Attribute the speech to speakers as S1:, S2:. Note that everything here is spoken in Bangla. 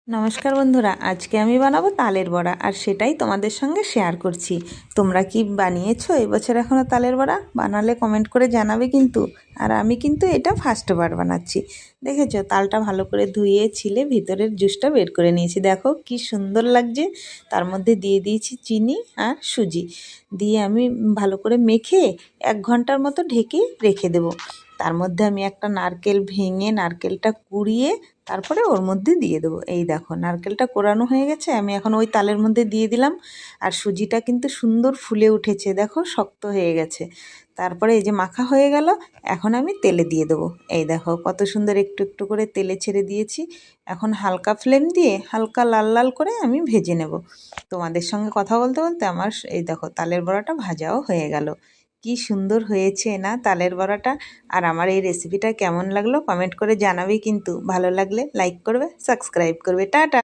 S1: নমস্কার বন্ধুরা, আজকে আমি বানাবো তালের বড়া আর সেটাই তোমাদের সঙ্গে শেয়ার করছি। তোমরা কি বানিয়েছো এবছর এখনও তালের বড়া? বানালে কমেন্ট করে জানাবে কিন্তু। আর আমি কিন্তু এটা ফার্স্টবার বানাচ্ছি। দেখেছো, তালটা ভালো করে ধুয়ে ছিলে ভিতরের জুসটা বের করে নিয়েছি। দেখো কি সুন্দর লাগছে। তার মধ্যে দিয়ে দিয়েছি চিনি আর সুজি, দিয়ে আমি ভালো করে মেখে 1 ঘন্টার মতো ঢেকে রেখে দেবো। তার মধ্যে আমি একটা নারকেল ভেঙে নারকেলটা কুড়িয়ে তারপরে ওর মধ্যে দিয়ে দেবো। এই দেখো নারকেলটা কোরানো হয়ে গেছে, আমি এখন ওই তালের মধ্যে দিয়ে দিলাম। আর সুজিটা কিন্তু সুন্দর ফুলে উঠেছে, দেখো শক্ত হয়ে গেছে। তারপরে এই যে মাখা হয়ে গেল, এখন আমি তেলে দিয়ে দেবো। এই দেখো কত সুন্দর একটু একটু করে তেলে ছেড়ে দিয়েছি। এখন হালকা ফ্লেম দিয়ে হালকা লাল লাল করে আমি ভেজে নেব। তোমাদের সঙ্গে কথা বলতে বলতে আমার এই দেখো তালের বড়াটা ভাজাও হয়ে গেল। কি সুন্দর হয়েছে না তালের বড়াটা। আর আমার এই রেসিপিটা কেমন লাগলো কমেন্ট করে জানাবে কিন্তু। ভালো লাগলে লাইক করবে, সাবস্ক্রাইব করবে। টাটা।